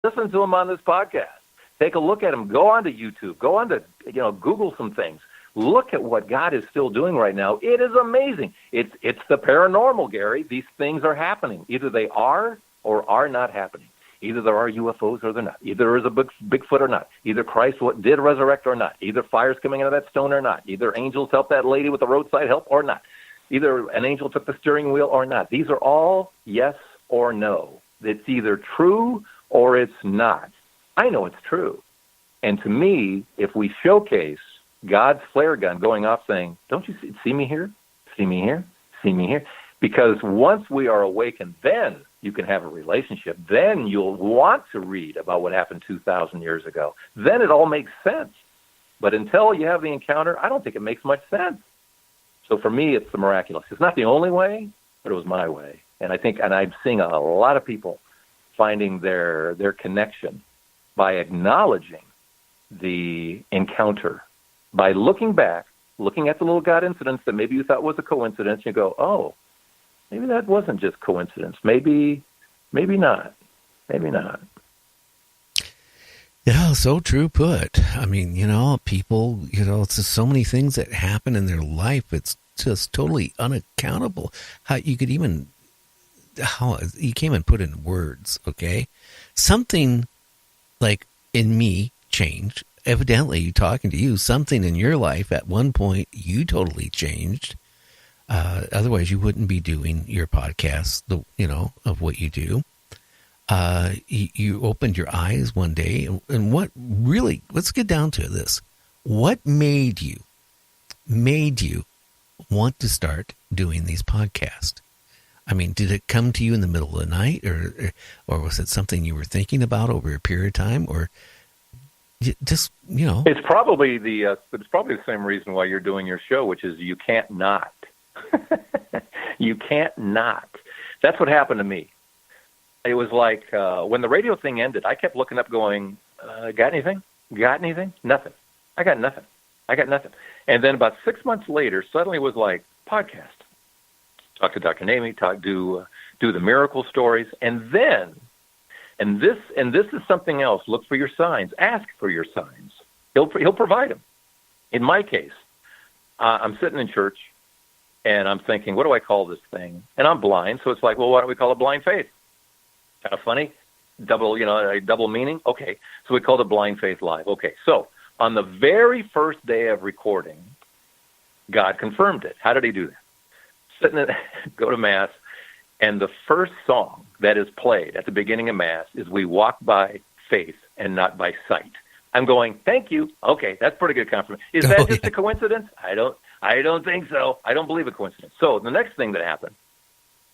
Listen to him on this podcast. Take a look at him. Go on to YouTube. Go on to, Google some things. Look at what God is still doing right now. It is amazing. It's the paranormal, Gary. These things are happening. Either they are or are not happening. Either there are UFOs or they're not. Either there is a Bigfoot or not. Either Christ did resurrect or not. Either fire's coming out of that stone or not. Either angels helped that lady with the roadside help or not. Either an angel took the steering wheel or not. These are all yes or no. It's either true or it's not. I know it's true. And to me, if we showcase God's flare gun going off saying, don't you see me here? See me here? See me here? Because once we are awakened, then you can have a relationship. Then you'll want to read about what happened 2,000 years ago. Then it all makes sense. But until you have the encounter, I don't think it makes much sense. So for me, it's the miraculous. It's not the only way, but it was my way. And I'm seeing a lot of people finding their connection by acknowledging the encounter, by looking back, looking at the little God incidents that maybe you thought was a coincidence. You go, oh, maybe that wasn't just coincidence. Maybe not. Maybe not. Yeah, so true put. I mean, people, it's just so many things that happen in their life. It's just totally unaccountable. You can't even put in words, okay? Something like in me changed. Evidently, talking to you, something in your life at one point, you totally changed. Otherwise, you wouldn't be doing your podcast, of what you do. You opened your eyes one day, and let's get down to this. What made you want to start doing these podcasts? I mean, did it come to you in the middle of the night, or was it something you were thinking about over a period of time, or just, It's probably the same reason why you're doing your show, which is you can't not. You can't not. That's what happened to me. It was like when the radio thing ended, I kept looking up going, got anything? Got anything? Nothing. I got nothing. And then about 6 months later, suddenly it was like, podcast. Talk to Dr. Namey, do the miracle stories. And then, and this is something else, look for your signs. Ask for your signs. He'll provide them. In my case, I'm sitting in church, and I'm thinking, what do I call this thing? And I'm blind, so it's like, well, why don't we call it blind faith? Kind of funny, a double meaning. Okay, so we called it Blind Faith Live. Okay, so on the very first day of recording, God confirmed it. How did he do that? Go to Mass, and the first song that is played at the beginning of Mass is "We Walk by Faith and Not by Sight." I'm going, thank you. Okay, that's pretty good confirmation. Is that just a coincidence? I don't think so. I don't believe a coincidence. So the next thing that happened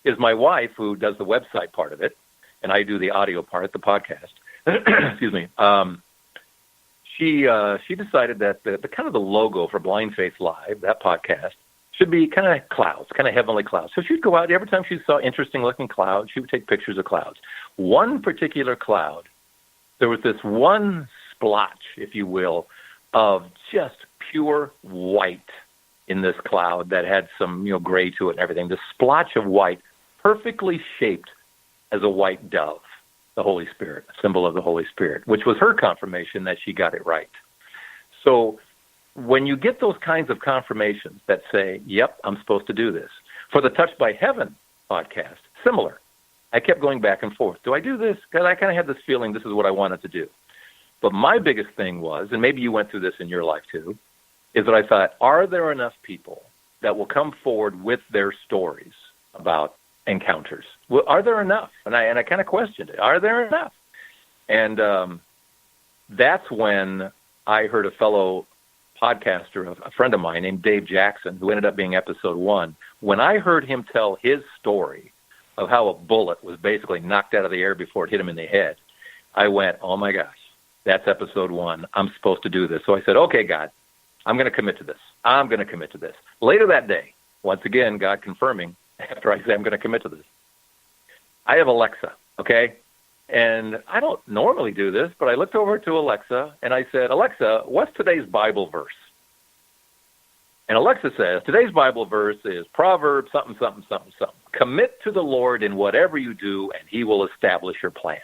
is my wife, who does the website part of it, and I do the audio part, the podcast. Excuse me. She decided that the kind of the logo for Blind Faith Live, that podcast, should be kind of clouds, kind of heavenly clouds. So she'd go out every time she saw interesting-looking clouds, she would take pictures of clouds. One particular cloud, there was this one splotch, if you will, of just pure white in this cloud that had some, gray to it and everything. The splotch of white, perfectly shaped as a white dove, the Holy Spirit, a symbol of the Holy Spirit, which was her confirmation that she got it right. So when you get those kinds of confirmations that say, yep, I'm supposed to do this. For the Touched by Heaven podcast, similar. I kept going back and forth. Do I do this? Because I kind of had this feeling this is what I wanted to do. But my biggest thing was, and maybe you went through this in your life too, is that I thought, are there enough people that will come forward with their stories about encounters? Well, are there enough? And I kind of questioned it. Are there enough? And that's when I heard a fellow podcaster, a friend of mine named Dave Jackson, who ended up being episode 1. When I heard him tell his story of how a bullet was basically knocked out of the air before it hit him in the head, I went, oh my gosh, that's episode 1. I'm supposed to do this. So I said, okay, God, I'm going to commit to this. I'm going to commit to this. Later that day, once again, God confirming, after I say I'm going to commit to this, I have Alexa, okay? And I don't normally do this, but I looked over to Alexa, and I said, Alexa, what's today's Bible verse? And Alexa says, today's Bible verse is Proverbs something, something, something, something. Commit to the Lord in whatever you do, and he will establish your plans.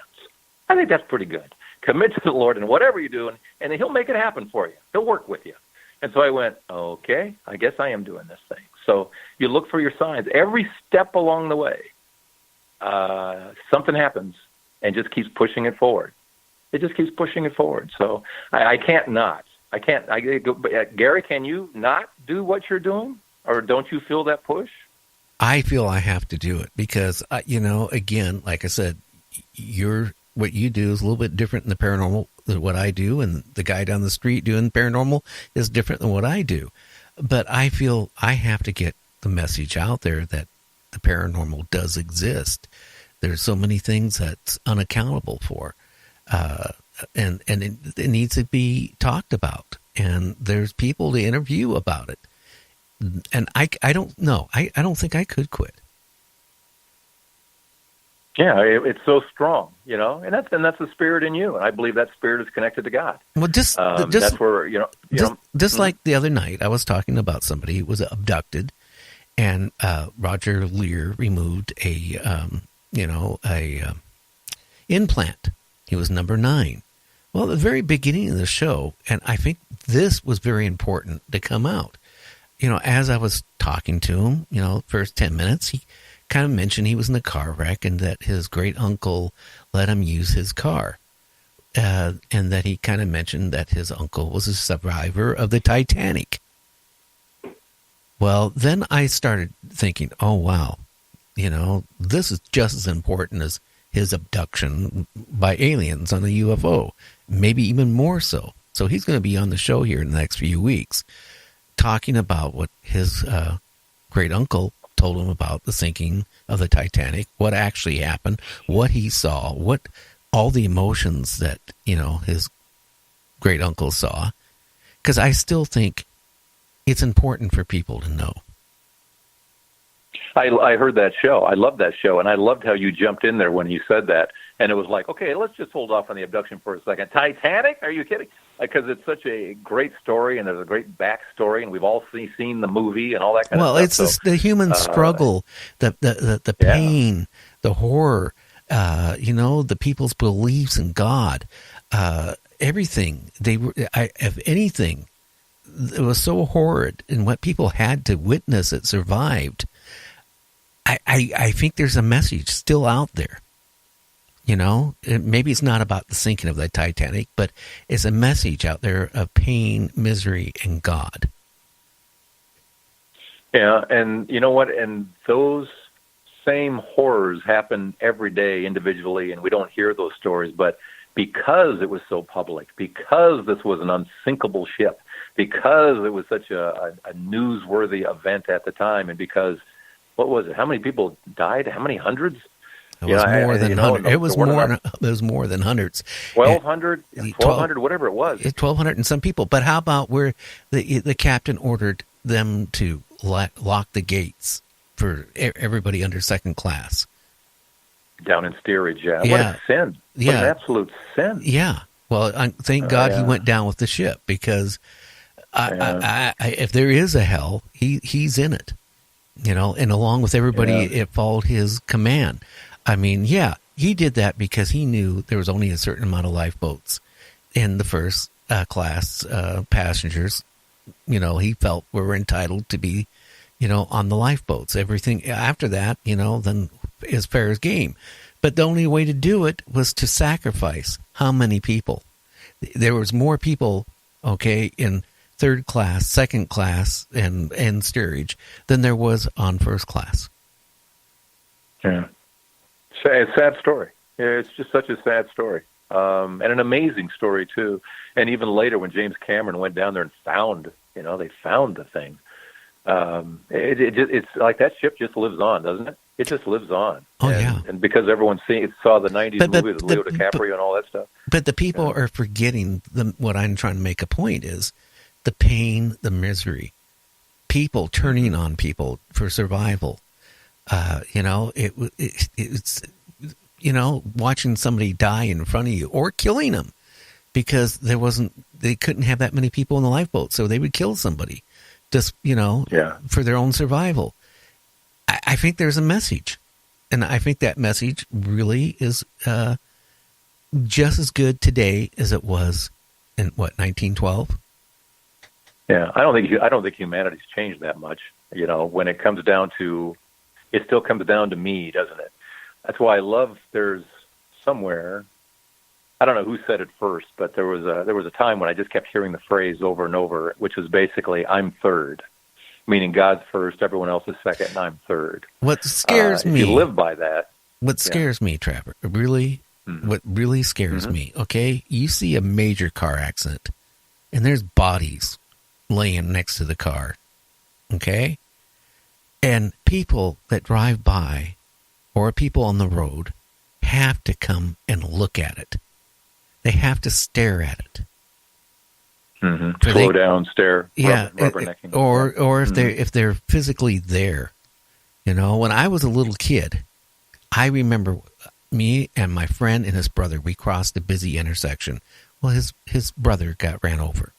I think that's pretty good. Commit to the Lord in whatever you're doing, and He'll make it happen for you. He'll work with you. And so I went, okay, I guess I am doing this thing. So you look for your signs. Every step along the way, something happens and just keeps pushing it forward. It just keeps pushing it forward. So I can't not. Gary, can you not do what you're doing? Or don't you feel that push? I feel I have to do it because, again, like I said, what you do is a little bit different than the paranormal than what I do, and the guy down the street doing paranormal is different than what I do. But I feel I have to get the message out there that the paranormal does exist. There's so many things that's unaccountable for, and it needs to be talked about. And there's people to interview about it. And I don't know. I don't think I could quit. Yeah, it's so strong, and that's the spirit in you, and I believe that spirit is connected to God. Well, just that's where like the other night, I was talking about somebody who was abducted, and Roger Lear removed a implant. He was number 9. Well, at the very beginning of the show, and I think this was very important to come out. As I was talking to him, first 10 minutes, he kind of mentioned he was in a car wreck and that his great uncle let him use his car. And that he kind of mentioned that his uncle was a survivor of the Titanic. Well, then I started thinking, oh, wow, this is just as important as his abduction by aliens on a UFO, maybe even more so. So he's going to be on the show here in the next few weeks, talking about what his great uncle told him about the sinking of the Titanic, what actually happened, what he saw, what all the emotions that, his great uncle saw. Because I still think it's important for people to know. I heard that show. I loved that show, and I loved how you jumped in there when you said that. And it was like, okay, let's just hold off on the abduction for a second. Titanic? Are you kidding? Because it's such a great story, and there's a great backstory, and we've all seen the movie and all that kind of stuff. Well, it's the human struggle, the pain, the horror, the people's beliefs in God, everything. If anything, it was so horrid, and what people had to witness that survived. I think there's a message still out there. Maybe it's not about the sinking of the Titanic, but it's a message out there of pain, misery, and God. Yeah, and you know what? And those same horrors happen every day individually, and we don't hear those stories. But because it was so public, because this was an unsinkable ship, because it was such a newsworthy event at the time, and because, what was it? How many people died? How many hundreds? It was more than hundreds. It was more than hundreds. 1,200, 1,200, whatever it was. 1,200 and some people. But how about where the captain ordered them to lock the gates for everybody under second class? Down in steerage, yeah. What a sin. What an absolute sin. Yeah. Well, thank God he went down with the ship, because if there is a hell, he's in it. And along with everybody, it followed his command. I mean, he did that because he knew there was only a certain amount of lifeboats in the first class passengers. He felt were entitled to be, on the lifeboats. Everything after that, then is fair as game. But the only way to do it was to sacrifice how many people? There was more people, in third class, second class, and steerage than there was on first class. Yeah. Sad story. It's just such a sad story. And an amazing story, too. And even later when James Cameron went down there and found, they found the thing. It's like that ship just lives on, doesn't it? It just lives on. And because everyone saw the 90s movie with Leo DiCaprio and all that stuff. But the people are forgetting what I'm trying to make a point is the pain, the misery, people turning on people for survival. It's watching somebody die in front of you or killing them because they couldn't have that many people in the lifeboat, so they would kill somebody just, for their own survival. I think there's a message, and I think that message really is just as good today as it was in 1912? Yeah, I don't think humanity's changed that much. When it comes down to, it still comes down to me, doesn't it? That's why I love. There's somewhere, I don't know who said it first, but there was a time when I just kept hearing the phrase over and over, which was basically, "I'm third," meaning God's first, everyone else is second, and I'm third. What scares me? If you live by that. What scares me, Trapper, really, what really scares me, okay? You see a major car accident, and there's bodies laying next to the car, okay? And people that drive by, or people on the road, have to come and look at it. They have to stare at it. Slow down, stare, rubbernecking. Or if they're physically there. When I was a little kid, I remember me and my friend and his brother, we crossed a busy intersection. Well, his brother got ran over.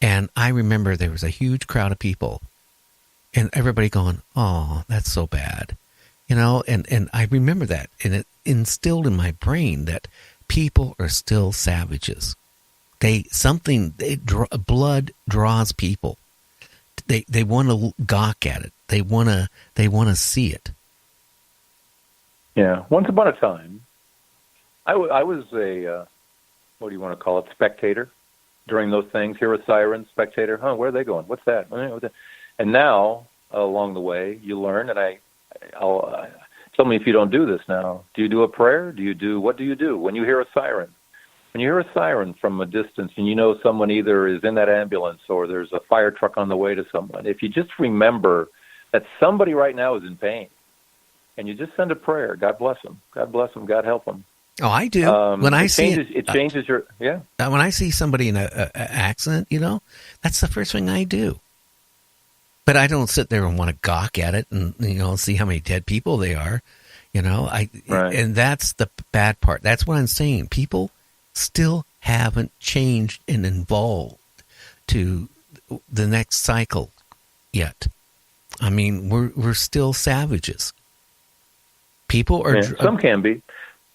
And I remember there was a huge crowd of people and everybody going, "Oh, that's so bad." And I remember that, and it instilled in my brain that people are still savages. Blood draws people. They want to gawk at it. They want to see it. Yeah. Once upon a time, I was a what do you want to call it? Spectator during those things. Hear a siren, spectator. Where are they going? What's that? And now along the way, you learn, and I'll tell me if you don't do this now. Do you do a prayer? What do you do when you hear a siren? When you hear a siren from a distance and you know someone either is in that ambulance or there's a fire truck on the way to someone, if you just remember that somebody right now is in pain, and you just send a prayer, God bless them, God bless them, God help them. Oh, I do. When I see it changes your, yeah. When I see somebody in an accident, that's the first thing I do. But I don't sit there and want to gawk at it and, see how many dead people they are. Right. And that's the bad part. That's what I'm saying. People still haven't changed and evolved to the next cycle yet. I mean, we're still savages. People are. Yeah, some can be.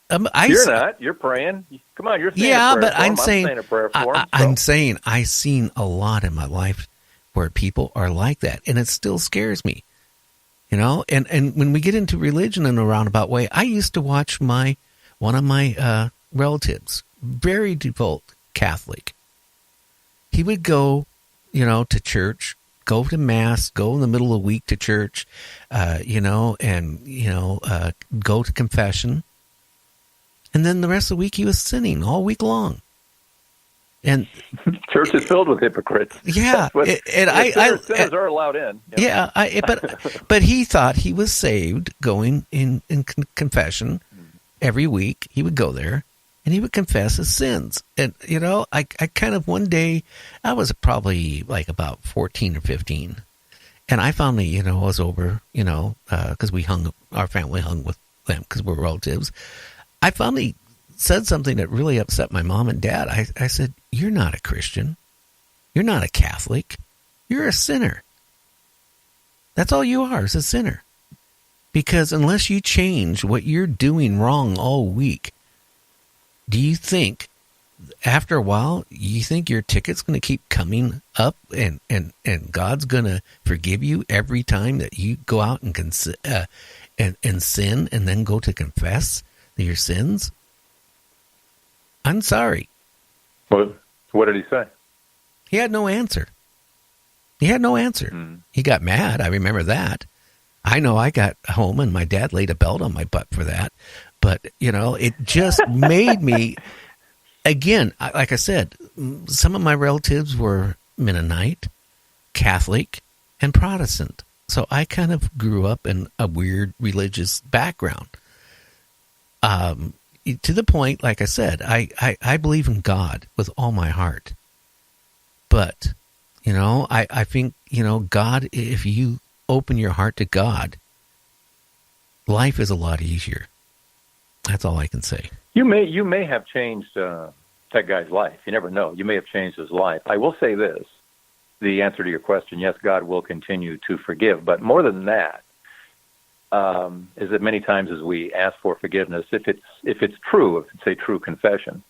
You're not. You're praying. Come on, you're saying a prayer but for I'm them. saying, saying a prayer for them. I'm saying I've seen a lot in my life where people are like that, and it still scares me. And when we get into religion in a roundabout way, I used to watch one of my relatives, very devout Catholic. He would go, to church, go to mass, go in the middle of the week to church, go to confession. And then the rest of the week he was sinning all week long. And church is filled with hypocrites. Yeah, sinners are allowed in. Yeah, but he thought he was saved going in confession every week. He would go there and he would confess his sins. And I kind of one day, I was probably like about 14 or 15, and I finally I was over because our family hung with them because we're relatives. I finally said something that really upset my mom and dad. I said, "You're not a Christian. You're not a Catholic. You're a sinner. That's all you are, is a sinner. Because unless you change what you're doing wrong all week, do you think after a while, you think your ticket's going to keep coming up and God's going to forgive you every time that you go out and sin and then go to confess your sins?" I'm sorry. What did he say? He had no answer. He got mad. I remember that. I know I got home and my dad laid a belt on my butt for that. But, it just made me, again, like I said, some of my relatives were Mennonite, Catholic, and Protestant. So I kind of grew up in a weird religious background. To the point, like I said, I believe in God with all my heart. But, I think, God, if you open your heart to God, life is a lot easier. That's all I can say. You may have changed that guy's life. You never know. You may have changed his life. I will say this, the answer to your question, yes, God will continue to forgive. But more than that, is that many times as we ask for forgiveness, if it's true, if it's a true confession,